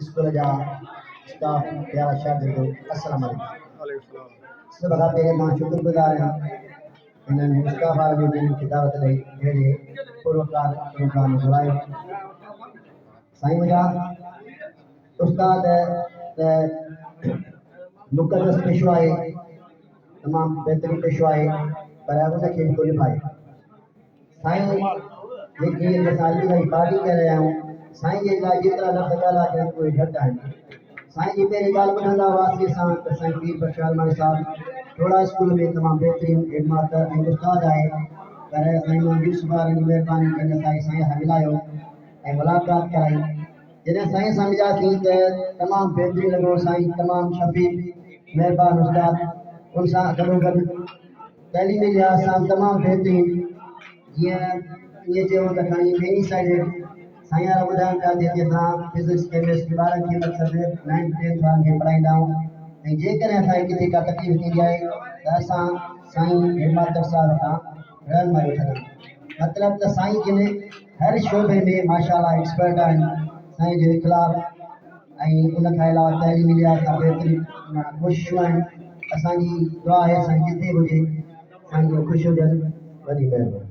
School जा staff प्यारा शागिर्दो अस्सलाम वालेकुम। सब खां पहिरीं मां शुक्रगुज़ार आहियां इन्हनि मुस्ताफ़ा जो जिन दावत ॾेई अहिड़े पुरवकार प्रोग्राम घुरायो। साईं मुंहिंजा उस्ताद त मुक़दस पेशो आहे, तमामु बहितरीनु पेशो आहे, पर उनखे बि कुझु निभाए। साईं जेकी असां अॼु जी पार्टी करे रहिया आहियूं, साईं जे लाइ जेतिरा लफ़्ज़ ॻाल्हाइजनि उहे घटि आहिनि। साईं जी पहिरीं ॻाल्हि ॿुधंदा हुआसीं असां त साईं पीर बख्श अलमानी साहिबु थोरा स्कूल में तमामु बहितरीनु हेड मास्टर ऐं उस्ताद आहे, पर साईं यूसुफ वारनि जी महिरबानी कंदे असांखे साईं सां मिलायो ऐं मुलाक़ात कराई। जॾहिं साईं सां मिलियासीं त तमामु बहितरीनु लॻो। साईं तमामु शफ़ीक़ महिरबानी उस्ताद, उन सां गॾोगॾु तइलीमी लिहाज़ सां तमामु बहितरीनु। जीअं इएं चयो त खणी मेनी साइड साईं वारा ॿुधाइनि पिया जेके असां फिज़िक्स केमिस्ट्री ॿारनि खे मक़सदु 9th 10th वारनि खे पढ़ाईंदा आहियूं, ऐं जेकॾहिं असांखे किथे का तकलीफ़ थींदी आहे त असां साईं हेड मास्टर साहिब खां रहनुमाई वठंदा आहियूं। मतिलबु त साईं जिन हर शोबे में माशाअल्लाह एक्सपर्ट आहिनि साईं जे ख़िलाफ़, ऐं उनखां अलावा तइलीमी लिहाज़ सां बहितरीनु कोशिशूं आहिनि। असांजी दुआ आहे साईं जिते हुजे साईं जो ख़ुशि हुजनि। वॾी महिरबानी।